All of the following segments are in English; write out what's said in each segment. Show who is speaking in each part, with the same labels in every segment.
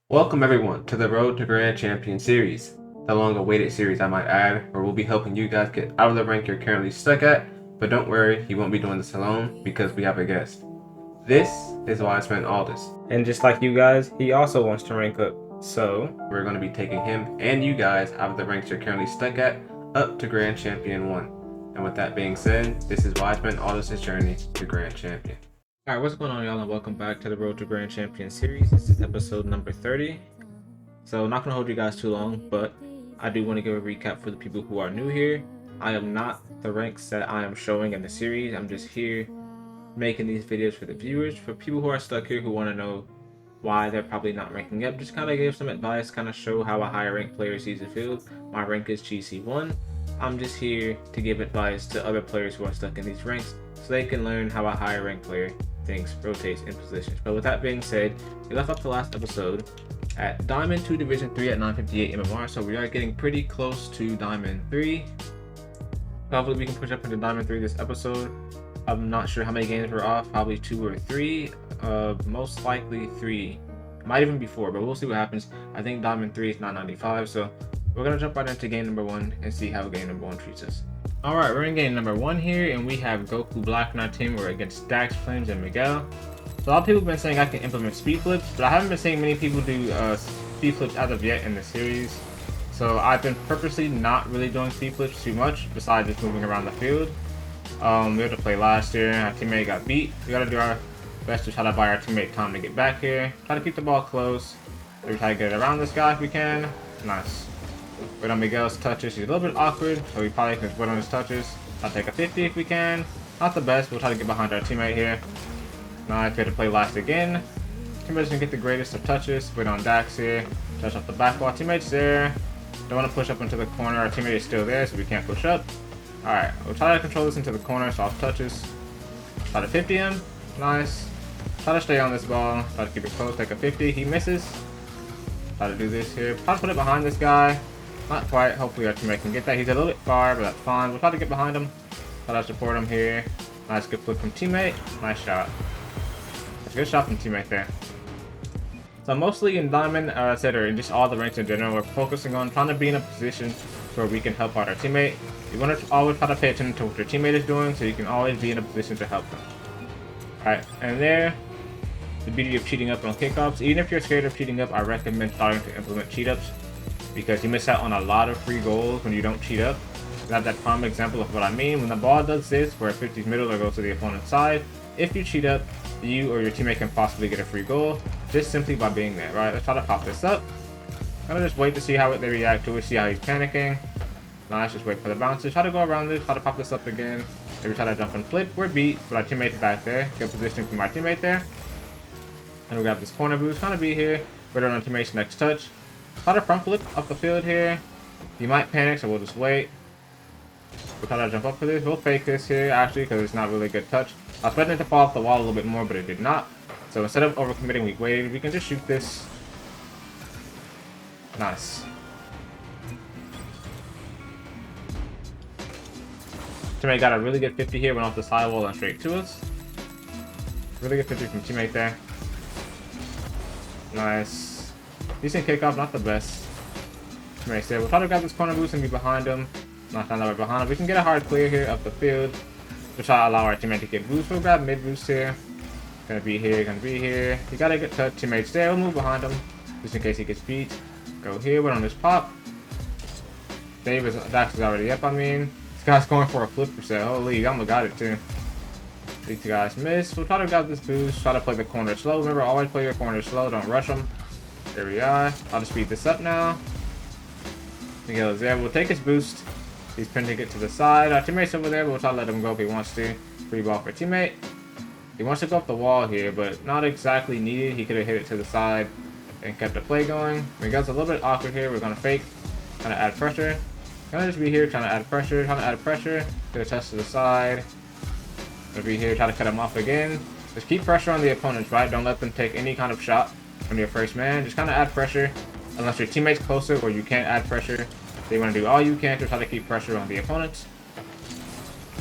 Speaker 1: Welcome everyone to the Road to Grand Champion series, the long-awaited series I might add, where we'll be helping you guys get out of the rank you're currently stuck at, but don't worry, you won't be doing this alone because we have a guest. This is why I spent all this.
Speaker 2: And just like you guys, he also wants to rank up. So,
Speaker 1: we're going to be taking him and you guys out of the ranks you're currently stuck at, up to Grand Champion 1. And with that being said, this is why I spent all this journey to Grand Champion.
Speaker 2: Alright, what's going on, y'all, and welcome back to the Road to Grand Champion series. This is episode number 30. So, not going to hold you guys too long, but I do want to give a recap for the people who are new here. I am not the ranks that I am showing in the series. I'm just here making these videos for the viewers. For people who are stuck here who want to know why they're probably not ranking up, just kind of give some advice, kind of show how a higher ranked player sees the field. My rank is GC1. I'm just here to give advice to other players who are stuck in these ranks so they can learn how a higher ranked player thinks, rotates, in positions. But with that being said, we left off the last episode at Diamond 2 Division 3 at 958 MMR, so we are getting pretty close to Diamond 3. Hopefully we can push up into Diamond 3 this episode. I'm not sure how many games we're off, probably 2 or 3, most likely 3. Might even be 4, but we'll see what happens. I think Diamond 3 is 995, so we're going to jump right into game number 1 and see how game number 1 treats us. Alright, we're in game number 1 here, and we have Goku Black in our team. We're against Dax, Flames, and Miguel. So a lot of people have been saying I can implement speed flips, but I haven't been seeing many people do speed flips as of yet in the series. So I've been purposely not really doing speed flips too much, besides just moving around the field. We had to play last year, our teammate got beat. We gotta do our best to try to buy our teammate time to get back here. Try to keep the ball close. We try to get around this guy if we can. Nice. Wait on Miguel's touches. He's a little bit awkward, so we probably can wait on his touches. I'll take a 50 if we can. Not the best. We'll try to get behind our teammate here. Nice. We have to play last again. Teammate's gonna get the greatest of touches. Wait on Dax here. Touch off the back wall. Teammate's there. Don't want to push up into the corner. Our teammate is still there, so we can't push up. Alright, we'll try to control this into the corner, soft touches. Try to 50 him. Nice. Try to stay on this ball. Try to keep it close. Take a 50. He misses. Try to do this here. Try to put it behind this guy. Not quite. Hopefully our teammate can get that. He's a little bit far, but that's fine. We'll try to get behind him. Try to support him here. Nice, good flip from teammate. Nice shot. That's a good shot from teammate there. So mostly in Diamond, I said, or in just all the ranks in general, we're focusing on trying to be in a position where we can help out our teammate. You want to always try to pay attention to what your teammate is doing, so you can always be in a position to help them. Alright, and there, the beauty of cheating up on kickoffs. Even if you're scared of cheating up, I recommend starting to implement cheat ups, because you miss out on a lot of free goals when you don't cheat up. That's that prime example of what I mean. When the ball does this, where it 50's middle or goes to the opponent's side, if you cheat up, you or your teammate can possibly get a free goal just simply by being there. Right, let's try to pop this up. I'm gonna just wait to see how they react to it, see how he's panicking. Nice, just wait for the bounces. Try to go around this, try to pop this up again. Maybe try to jump and flip. We're beat, but our teammate's back there. Good positioning from our teammate there. And we grab this corner boost, trying to be here. Wait on our teammate's next touch. Try to front flip up the field here. He might panic, so we'll just wait. We'll try to jump up for this. We'll fake this here, actually, because it's not really a good touch. I was expecting it to fall off the wall a little bit more, but it did not. So instead of overcommitting, we waited. We can just shoot this. Nice. Teammate got a really good 50 here, went off the sidewall and straight to us. Really good 50 from teammate there. Nice. Decent kickoff, not the best. Teammate's there. We'll try to grab this corner boost and be behind him. Not trying to be behind him. We can get a hard clear here up the field. We'll try to allow our teammate to get boost. We'll grab mid boost here. Gonna be here, gonna be here. You got a good touch. Teammate's there. We'll move behind him just in case he gets beat. Go here, wait on this pop. Dax is already up, I mean. This guy's going for a flip percent. Holy, I almost got it too. These two guys missed. We'll try to grab this boost. Try to play the corner slow. Remember, always play your corner slow. Don't rush them. There we are. I'll just speed this up now. Miguel is there. We'll take his boost. He's pinning it to the side. Our teammate's over there. We'll try to let him go if he wants to. Free ball for teammate. He wants to go up the wall here, but not exactly needed. He could have hit it to the side and kept the play going. Miguel's a little bit awkward here. We're going to fake. Trying to add pressure. Gonna just be here trying to add pressure. Trying to add pressure. Get a touch to the side. Gonna be here. Try to cut him off again. Just keep pressure on the opponents, right? Don't let them take any kind of shot from your first man. Just kind of add pressure. Unless your teammate's closer or you can't add pressure. So you want to do all you can to try to keep pressure on the opponents.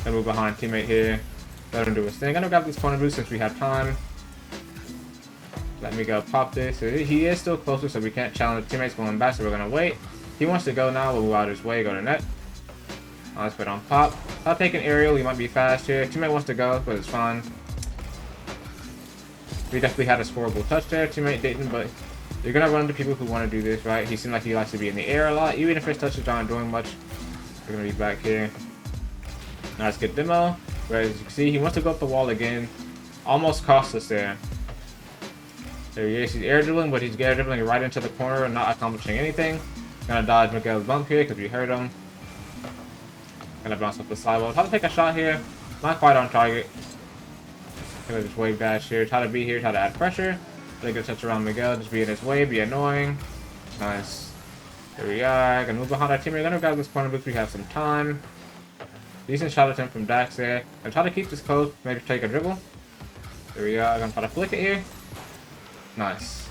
Speaker 2: Then move behind teammate here. Let him do his thing. I'm gonna grab this corner boost since we have time. Let me go pop this. So he is still closer, so we can't challenge the teammates going back, so we're gonna wait. He wants to go now, we'll move out of his way, go to net. Let's put on pop. Stop taking aerial, he might be fast here. Teammate wants to go, but it's fine. We definitely had a scoreable touch there. Teammate didn't, but you're gonna run into people who want to do this, right? He seems like he likes to be in the air a lot. Even if his touches aren't doing much, we're gonna be back here. Nice, good demo. But as you can see, he wants to go up the wall again. Almost cost us there. There he is. He's air dribbling, but he's air dribbling right into the corner and not accomplishing anything. Gonna dodge Miguel's bump here because we hurt him. Gonna bounce off the sidewall. Try to take a shot here. Not quite on target. Gonna just wave dash here. Try to be here. Try to add pressure. Really good touch around Miguel. Just be in his way. Be annoying. Nice. There we are. Gonna move behind our teammate. Gonna grab this corner boost. We have some time. Decent shot attempt from Dax there. Gonna try to keep this close. Maybe take a dribble. There we are. Gonna try to flick it here. Nice.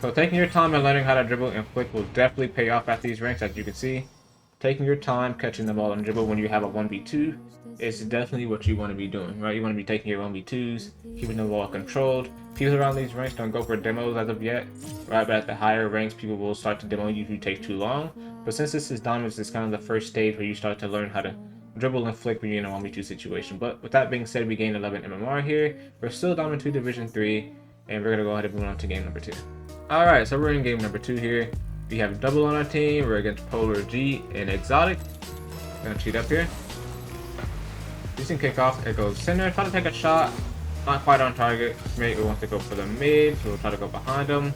Speaker 2: So taking your time and learning how to dribble and flick will definitely pay off at these ranks, as you can see. Taking your time catching the ball and dribble when you have a 1v2 is definitely what you want to be doing, right? You want to be taking your 1v2s, keeping the ball controlled. People around these ranks don't go for demos as of yet, right? But at the higher ranks, people will start to demo you if you take too long. But since this is diamonds, it's kind of the first stage where you start to learn how to dribble and flick when you're in a 1v2 situation. But with that being said, we gained 11 MMR here. We're still Diamond 2 Division 3, and we're going to go ahead and move on to game number 2. Alright, so we're in game number 2 here. We have double on our team. We're against Polar G and Exotic. Gonna cheat up here. Decent kickoff. It goes center. Try to take a shot. Not quite on target. Maybe we want to go for the mid, so we'll try to go behind him.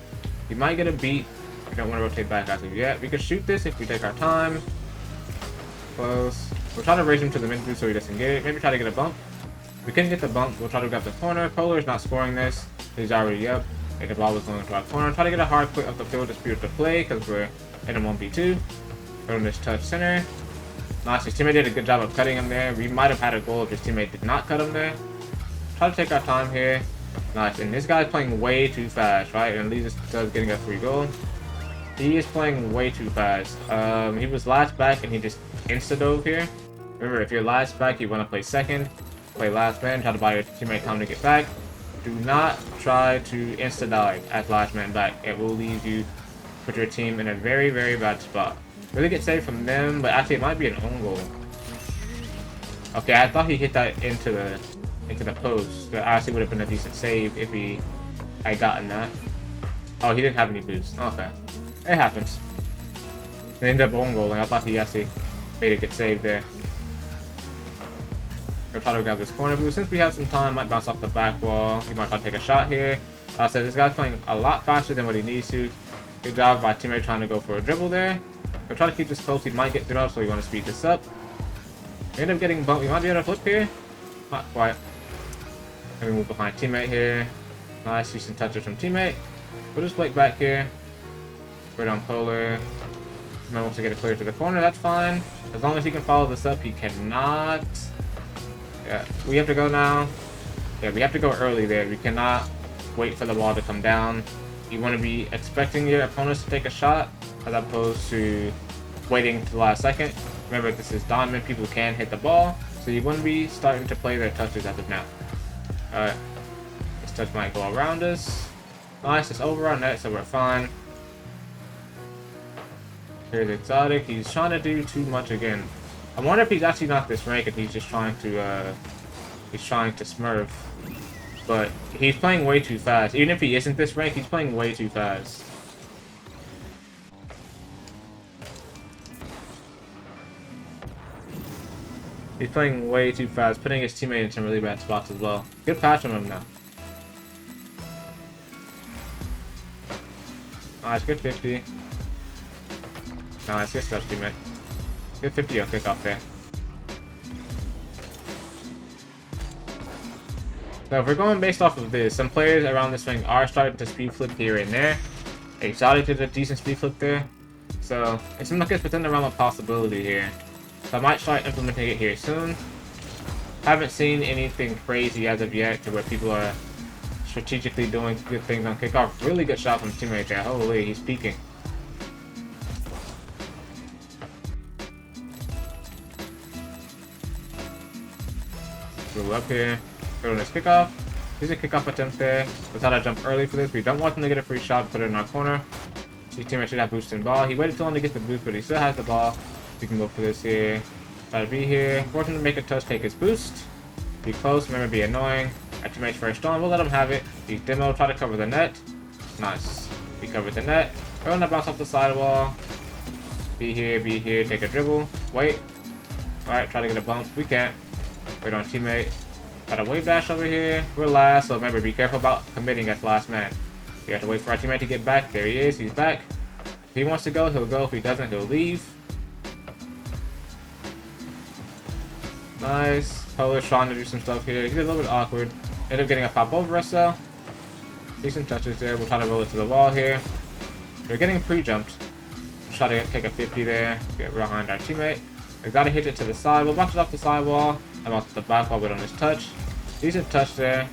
Speaker 2: He might get a beat. We don't want to rotate back as of yet. We can shoot this if we take our time. Close. We'll try to raise him to the mid boost so he doesn't get it. Maybe try to get a bump. If we couldn't get the bump, we'll try to grab the corner. Polar is not scoring this. He's already up. And the ball was going to our corner. Try to get a hard quick up the field to speed up the play because we're in a 1v2. Throwing this touch center. Nice. His teammate did a good job of cutting him there. We might have had a goal if his teammate did not cut him there. Try to take our time here. Nice. And this guy's playing way too fast, right? And leads us to getting a free goal. He is playing way too fast. He was last back and he just insta-dove here. Remember, if you're last back, you want to play second. Play last man. Try to buy your teammate time to get back. Do not try to insta-dive as last man back. It will leave you, put your team in a very, very bad spot. Really good save from them, but actually it might be an own goal. Okay, I thought he hit that into the post. That actually would have been a decent save if he had gotten that. Oh, he didn't have any boost. Okay. It happens. They ended up own goaling. I thought he actually made a good save there. We'll try to grab this corner boost. Since we have some time, might bounce off the back wall. He might try to take a shot here. So this guy's playing a lot faster than what he needs to. Good job by teammate trying to go for a dribble there. We'll try to keep this close. He might get through, so we want to speed this up. We end up getting bumped. We might be able to flip here. Not quite. And we move behind teammate here. Nice, decent touches from teammate. We'll just flake back here. Right on Polar. Teammate wants to get it clear to the corner. That's fine. As long as he can follow this up, he cannot. Yeah, we have to go now. Yeah, we have to go early there. We cannot wait for the ball to come down. You want to be expecting your opponents to take a shot as opposed to waiting to the last second. Remember, this is diamond. People can hit the ball, so you want to be starting to play their touches as of now. Alright. This touch might go around us. Nice, it's over our net, so we're fine. Here's Exotic. He's trying to do too much again. I wonder if he's actually not this rank and he's just trying to Smurf. But he's playing way too fast. Even if he isn't this rank, he's playing way too fast. He's playing way too fast, putting his teammate in some really bad spots as well. Good pass from him now. Nice, good 50. Nice, good stuff, teammate. Good 50 on kickoff there. So if we're going based off of this, some players around this ring are starting to speed flip here and there. Exotic did a decent speed flip there. So it seems like it's within the realm of possibility here. So I might start implementing it here soon. Haven't seen anything crazy as of yet to where people are strategically doing good things on kickoff. Really good shot from teammate there. Holy, he's peeking. Move up here. Go to this kickoff. He's a kick-off attempt there. Let's try to jump early for this. We don't want him to get a free shot, put it in our corner. His teammate should have boost and ball. He waited too long to get the boost, but he still has the ball. We can go for this here. Try to be here. Force him to make a touch, take his boost. Be close, remember, be annoying. Our teammate's first on. We'll let him have it. He demo, try to cover the net. Nice. He covered the net. We're gonna bounce off the sidewall. Be here, take a dribble. Wait. Alright, try to get a bump. We can't. Wait on teammate. Got a wave dash over here. We're last, so remember, be careful about committing as last man. We have to wait for our teammate to get back. There he is. He's back. If he wants to go, he'll go. If he doesn't, he'll leave. Nice. Polish trying to do some stuff here. He's a little bit awkward. Ended up getting a pop over us, though. Decent touches there. We'll try to roll it to the wall here. We're getting pre-jumped. Try to take a 50 there. Get behind our teammate. We gotta hit it to the side. We'll bounce it off the sidewall. I bounced the back wall, but on his touch. Decent touch there.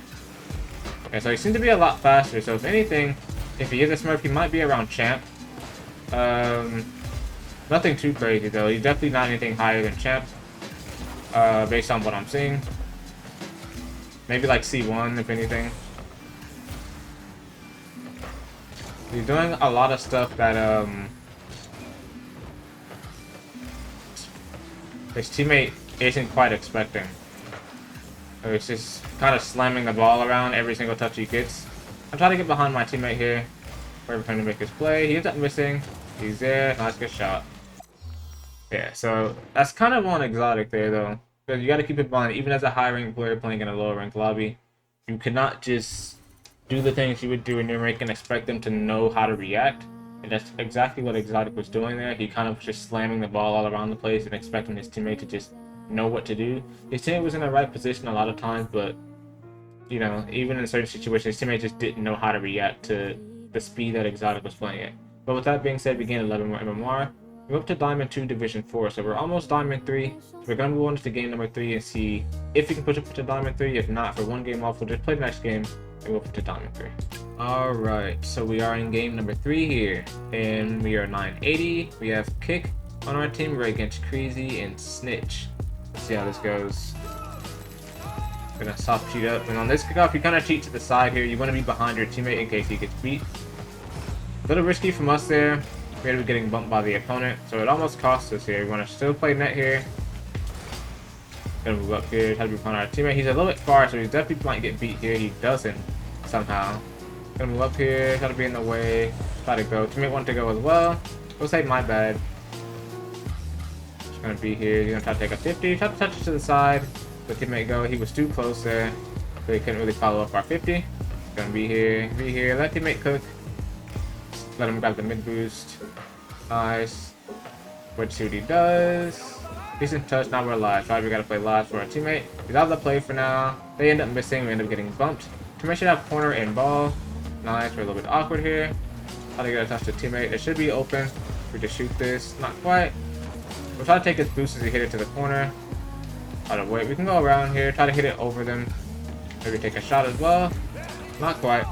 Speaker 2: Okay, so he seems to be a lot faster. So if anything, if he is a Smurf, he might be around champ. Nothing too crazy though. He's definitely not anything higher than champ. Based on what I'm seeing. Maybe like C1 if anything. He's doing a lot of stuff that his teammate isn't quite expecting. So he's just kind of slamming the ball around every single touch he gets. I'm trying to get behind my teammate here. We're trying to make his play. He ends up missing. He's there. Nice, good shot. Yeah, so that's kind of on exotic there though. Because you got to keep in mind, even as a high ranked player playing in a lower ranked lobby, you cannot just do the things you would do in your rank and expect them to know how to react. And that's exactly what Exotic was doing there. He kind of was just slamming the ball all around the place and expecting his teammate to just know what to do. His teammate was in the right position a lot of times, but, you know, even in certain situations, his teammate just didn't know how to react to the speed that Exotic was playing at. But with that being said, we gained 11 more MMR. We're up to Diamond 2 Division 4, so we're almost Diamond 3. So we're going to move on to game number 3 and see if we can push up to Diamond 3. If not, for one game off, we'll just play the next game and go up to Diamond 3. Alright, so we are in game number 3 here, and we are 980. We have Kick on our team. We're against Crazy and Snitch. Let's see how this goes. We're going to soft cheat up, and on this kickoff, you kind of cheat to the side here. You want to be behind your teammate in case he gets beat. A little risky from us there. We're going to be getting bumped by the opponent, so it almost costs us here. We want to still play net here. Gonna move up here, try to be behind our teammate. He's a little bit far, so he definitely might get beat here. He doesn't, somehow. Gonna move up here, try to be in the way, try to go. Teammate wanted to go as well. We'll say my bad. Just gonna be here. He's gonna try to take a 50, try to touch it to the side. Let teammate go. He was too close there, so he couldn't really follow up our 50. Gonna be here, let teammate cook. Let him grab the mid boost. Nice. Let's see what he does. Decent touch, now we're live. Sorry, we gotta play live for our teammate. He's out of the play for now. They end up missing, we end up getting bumped. Teammate should have corner and ball. Nice, we're a little bit awkward here. Try to get a touch to teammate. It should be open. We just shoot this. Not quite. We'll try to take his boost as he hit it to the corner. Try to wait. We can go around here, try to hit it over them. Maybe take a shot as well. Not quite.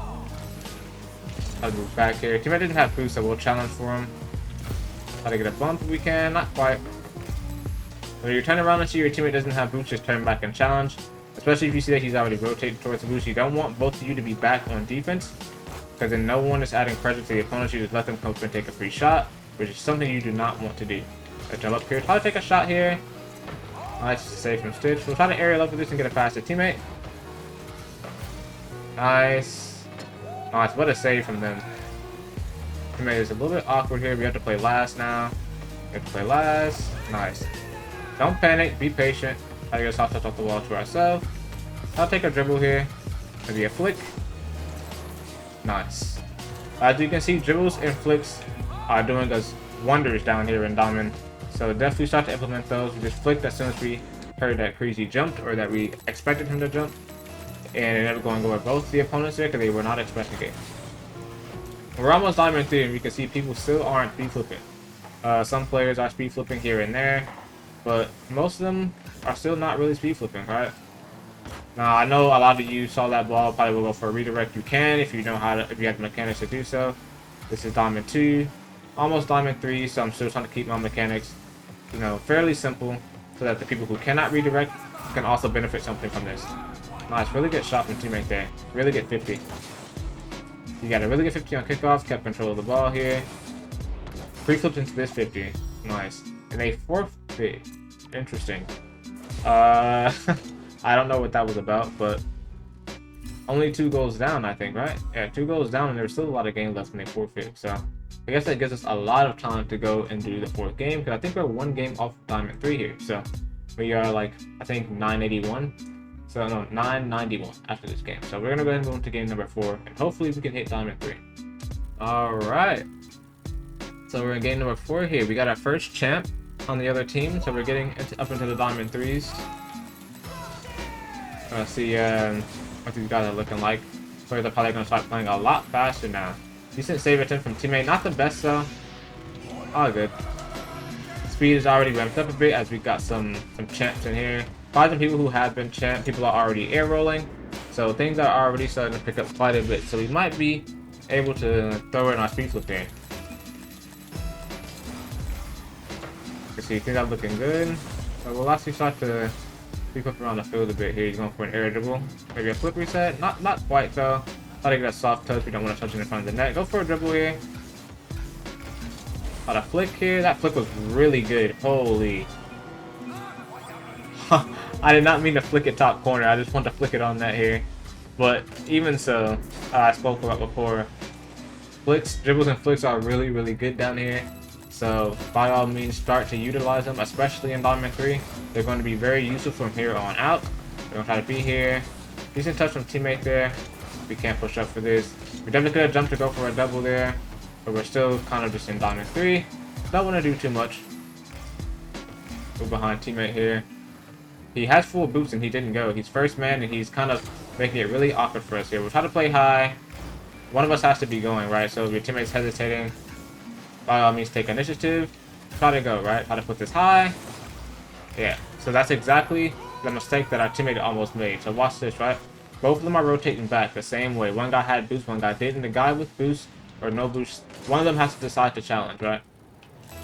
Speaker 2: Try to move back here. Teammate didn't have boost, so we'll challenge for him. Try to get a bump if we can. Not quite. When you turn around and see your teammate doesn't have boost, just turn back and challenge. Especially if you see that he's already rotated towards the boost. You don't want both of you to be back on defense, because then no one is adding pressure to the opponent. You just let them come up and take a free shot, which is something you do not want to do. Let's jump up here. Try to take a shot here. Nice, save from Stitch. We'll try to aerial up with this and get it past the teammate. Nice. Nice, what a save from them. Teammate is a little bit awkward here. We have to play last now. We have to play last. Nice. Don't panic, be patient. Try to get a soft touch off the wall to ourselves. I'll take a dribble here. Maybe a flick. Nice. As you can see, dribbles and flicks are doing us wonders down here in Diamond. So definitely start to implement those. We just flicked as soon as we heard that Crazy jumped, or that we expected him to jump. And it ended up going over both the opponents there because they were not expecting it. We're almost Diamond 3 and we can see people still aren't speed flipping. Some players are speed flipping here and there, but most of them are still not really speed flipping, right? Now I know a lot of you saw that ball, probably will go for a redirect. You can if you know how to, if you have the mechanics to do so. This is Diamond 2, almost Diamond 3, so I'm still trying to keep my mechanics, you know, fairly simple, so that the people who cannot redirect can also benefit something from this. Nice, really good shot from teammate there. Really good 50. You got a really good 50 on kickoffs, kept control of the ball here. Pre-flipped into this 50. Nice. And a forfeit. Interesting. I don't know what that was about, but only 2 goals down, I think, right? Yeah, 2 goals down, and there's still a lot of game left in a forfeit. So I guess that gives us a lot of time to go and do the 4th game, because I think we're 1 game off Diamond 3 here. So we are like, I think 981. So no, 991 after this game. So we're gonna go ahead and go into game number 4, and hopefully we can hit Diamond 3. All right. So we're in game number 4 here. We got our first champ on the other team, so we're getting up into the Diamond 3s. See what these guys are looking like. Players are probably gonna start playing a lot faster now. Decent save attempt from teammate, not the best though. All good. Speed is already ramped up a bit as we got some champs in here. Probably some people who have been champ, people are already air rolling, so things are already starting to pick up quite a bit. So we might be able to throw in our speed flip there. You can see things are looking good. So we'll actually start to speed flip around the field a bit here. He's going for an air dribble, maybe a flip reset. Not quite though. Try to get a soft touch. We don't want to touch it in front of the net. Go for a dribble here. Got a flick here. That flick was really good. Holy. I did not mean to flick it top corner. I just want to flick it on net here. But even so, I spoke about before, flicks, dribbles and flicks are really, really good down here. So by all means, start to utilize them, especially in Diamond 3. They're going to be very useful from here on out. We're going to try to be here. Decent touch from teammate there. We can't push up for this. We definitely could have jumped to go for a double there, but we're still kind of just in Diamond 3. Don't want to do too much. Go behind teammate here. He has full boots and he didn't go. He's first man and he's kind of making it really awkward for us here. We'll try to play high. One of us has to be going, right? So if your teammate's hesitating, by all means take initiative. Try to go, right? Try to put this high. Yeah, so that's exactly the mistake that our teammate almost made. So watch this, right? Both of them are rotating back the same way. One guy had boost, one guy didn't. The guy with boost or no boost, one of them has to decide to challenge, right?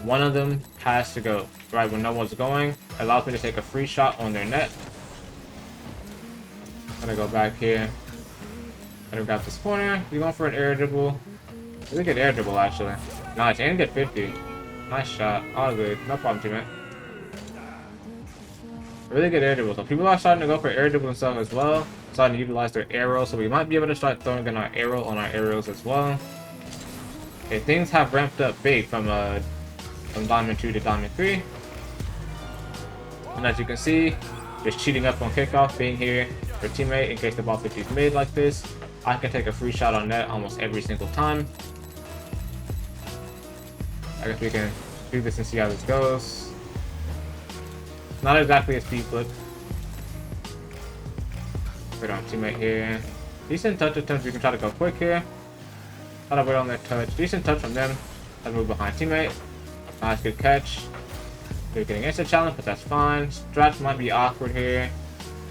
Speaker 2: One of them has to go, right, when no one's going. Allows me to take a free shot on their net. I'm gonna go back here. Gonna grab this corner. We're going for an air dribble. Really good air dribble, actually. Nice, and get 50. Nice shot. All good. No problem, teammate. Really good air dribble. So people are starting to go for air dribble and stuff as well. Starting to utilize their arrows, so we might be able to start throwing in our arrow on our arrows as well. Okay, things have ramped up big from Diamond 2 to Diamond 3. And as you can see, just cheating up on kickoff, being here for teammate in case the ball 50 is made like this. I can take a free shot on net almost every single time. I guess we can do this and see how this goes. Not exactly a speed flip. Put on teammate here. Decent touch attempts. We can try to go quick here. Try to wait on their touch. Decent touch from them. Let's move behind teammate. Nice, good catch. They're getting instant challenge, but that's fine. Stretch might be awkward here.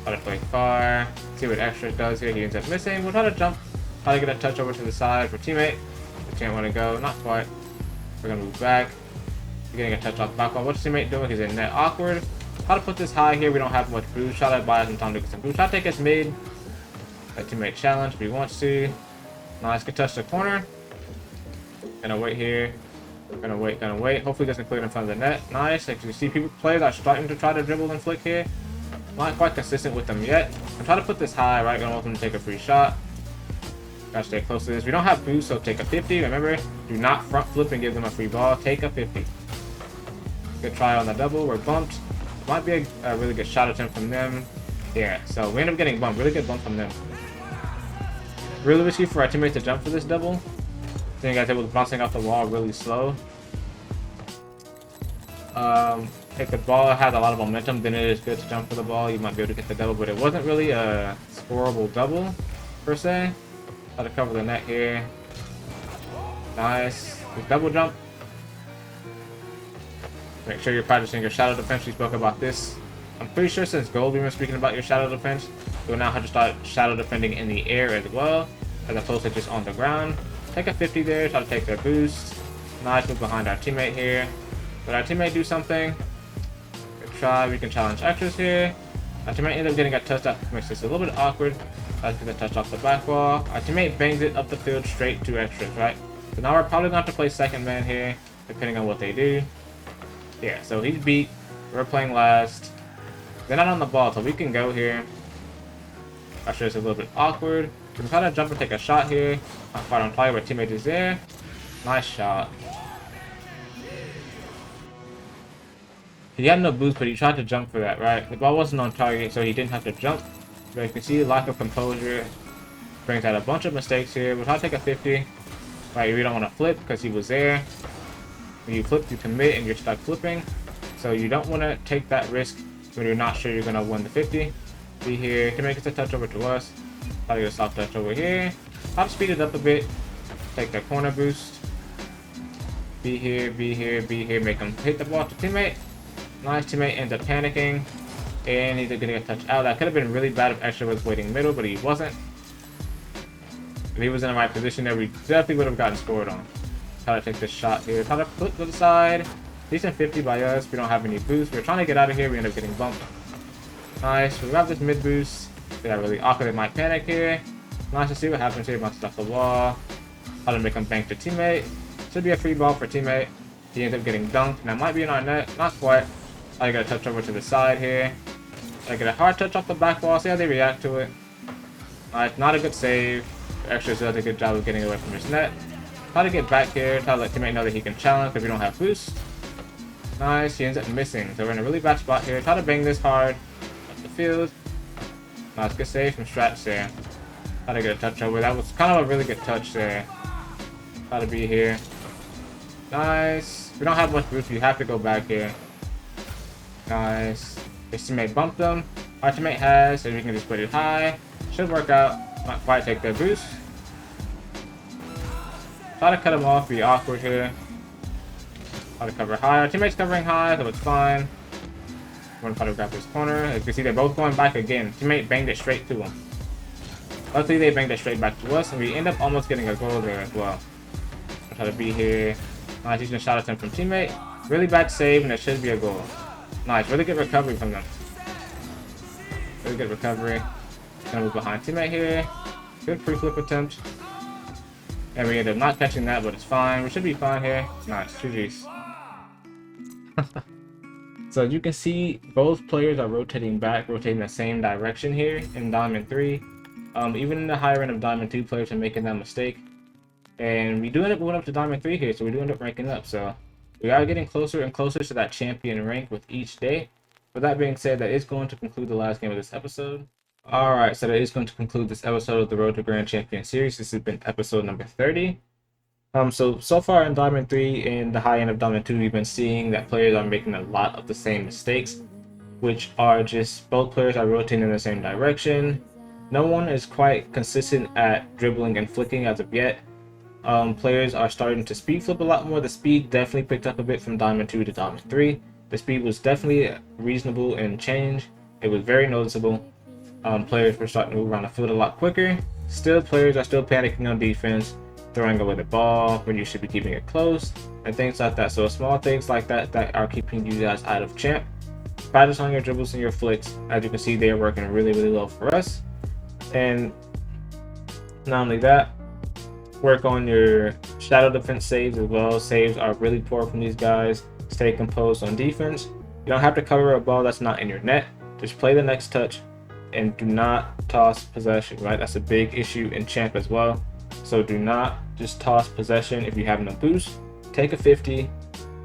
Speaker 2: Try to play far. See what extra does here. He ends up missing. We'll try to jump. Try to get a touch over to the side for teammate. We can't want to go. Not quite. We're going to move back. We're getting a touch off the back wall. What's teammate doing? He's in net. Awkward. Try to put this high here. We don't have much boost. Try to buy some time to get some boost. Try to take us mid. Let teammate challenge if he wants to. Nice. Good touch to the corner. Gonna wait here. Gonna wait. Hopefully doesn't clear in front of the net. Nice. Like you see, players are starting to try to dribble and flick here. Not quite consistent with them yet. I'm trying to put this high, right? Gonna want them to take a free shot. Gotta stay close to this. We don't have boost, so take a 50. Remember, do not front flip and give them a free ball. Take a 50. Good try on the double. We're bumped. Might be a really good shot attempt from them. Yeah, so we end up getting bumped. Really good bump from them. Really risky for our teammates to jump for this double. Seeing guys able to bouncing off the wall really slow. If the ball has a lot of momentum, then it is good to jump for the ball. You might be able to get the double, but it wasn't really a scoreable double per se. Try to cover the net here. Nice. Good double jump. Make sure you're practicing your shadow defense. We spoke about this. I'm pretty sure since gold we were speaking about your shadow defense. You'll now have to start shadow defending in the air as well, as opposed to just on the ground. Take a 50 there, try to take their boost. Nice move behind our teammate here. Let our teammate do something. Good try. We can challenge extras here. Our teammate ended up getting a touch that makes this a little bit awkward. I get a touch off the back wall. Our teammate bangs it up the field straight to extras, right? So now we're probably going to have to play second man here, depending on what they do. Yeah, so he's beat. We're playing last. They're not on the ball, so we can go here. I sure it's a little bit awkward. We can try to jump and take a shot here. Not quite on target, but teammate is there. Nice shot. He had no boost, but he tried to jump for that, right? The ball wasn't on target, so he didn't have to jump. But you can see lack of composure brings out a bunch of mistakes here. We'll try to take a 50. Right, we don't want to flip because he was there. When you flip, you commit and you're stuck flipping. So you don't want to take that risk when you're not sure you're going to win the 50. Be here. Can make it a touch over to us. Try to get a soft touch over here. Try to speed it up a bit. Take that corner boost. Be here, be here, be here. Make him hit the ball to teammate. Nice. Teammate ends up panicking. And he's getting a touch out. That could have been really bad if Extra was waiting middle, but he wasn't. If he was in the right position there, we definitely would have gotten scored on. Try to take this shot here. Try to flip to the side. Decent 50 by us. We don't have any boost. We're trying to get out of here. We end up getting bumped. Nice. We grab this mid boost. They got really awkward. They might panic here. Nice to see what happens here. Bounces off the wall. Try to make him bank to teammate. Should be a free ball for teammate. He ends up getting dunked. Now might be in our net. Not quite. I got a touch over to the side here. I get a hard touch off the back wall. See how they react to it. Nice. Not a good save. Extra does a good job of getting away from his net. Try to get back here. Try to let teammate know that he can challenge because we don't have boost. Nice. He ends up missing. So we're in a really bad spot here. Try to bang this hard up the field. Nice. Good save from Strats there. Try to get a touch over. That was kind of a really good touch there. Try to be here. Nice. We don't have much boost. We have to go back here. Nice. His teammate bumped him. Our teammate has, so we can just put it high. Should work out. Not quite take that boost. Try to cut him off. Be awkward here. Try to cover high. Our teammate's covering high, so it's fine. We're gonna try to grab this corner. As you can see, they're both going back again. Teammate banged it straight to him. Luckily, they banged it straight back to us, and we end up almost getting a goal there as well. I'll try to be here. Nice. He's gonna shot attempt from teammate. Really bad save, and it should be a goal. Nice. Really good recovery from them. Really good recovery. Gonna move behind teammate here. Good free flip attempt. And we end up not catching that, but it's fine. We should be fine here. Nice. GG's. So you can see both players are rotating back, rotating the same direction here in Diamond 3. Even in the higher end of Diamond 2, players are making that mistake. And we do end up going up to Diamond 3 here, so we do end up ranking up. So we are getting closer and closer to that champion rank with each day. With that being said, that is going to conclude the last game of this episode. Alright, so that is going to conclude this episode of the Road to Grand Champion series. This has been episode number 30. So far in Diamond 3 and the high end of Diamond 2, we've been seeing that players are making a lot of the same mistakes, which are just both players are rotating in the same direction. No one is quite consistent at dribbling and flicking as of yet. Players are starting to speed flip a lot more. The speed definitely picked up a bit from Diamond 2 to Diamond 3. The speed was definitely reasonable in change. It was very noticeable. Players were starting to move around the field a lot quicker. Still, players are still panicking on defense, throwing away the ball when you should be keeping it close, and things like that. So small things like that that are keeping you guys out of champ. Practice on your dribbles and your flicks. As you can see, they are working really, really well for us. And not only that, work on your shadow defense saves as well. Saves are really poor from these guys. Stay composed on defense. You don't have to cover a ball that's not in your net. Just play the next touch and do not toss possession, right? That's a big issue in champ as well. So do not just toss possession if you have no boost. Take a 50,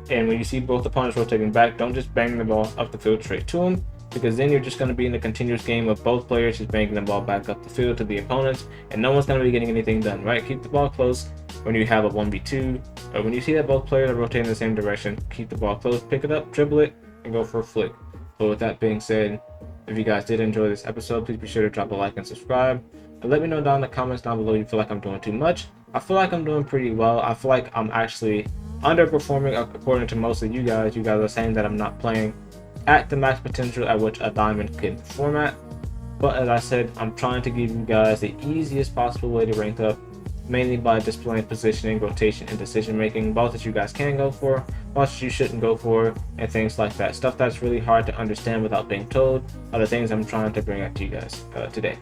Speaker 2: and when you see both opponents rotating back, don't just bang the ball up the field straight to them, because then you're just going to be in a continuous game of both players just banging the ball back up the field to the opponents, and no one's going to be getting anything done, right? Keep the ball close when you have a 1v2, or when you see that both players are rotating in the same direction, keep the ball close, pick it up, dribble it, and go for a flick. But with that being said, if you guys did enjoy this episode, please be sure to drop a like and subscribe. And let me know down in the comments down below if you feel like I'm doing too much. I feel like I'm doing pretty well. I feel like I'm actually underperforming according to most of you guys. You guys are saying that I'm not playing at the max potential at which a diamond can perform at. But as I said, I'm trying to give you guys the easiest possible way to rank up. mainly by displaying positioning, rotation, and decision making, balls that you guys can go for, balls that you shouldn't go for, and things like that. Stuff that's really hard to understand without being told are the things I'm trying to bring out to you guys today.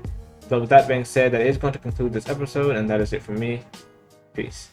Speaker 2: So with that being said, that is going to conclude this episode, and that is it from me. Peace.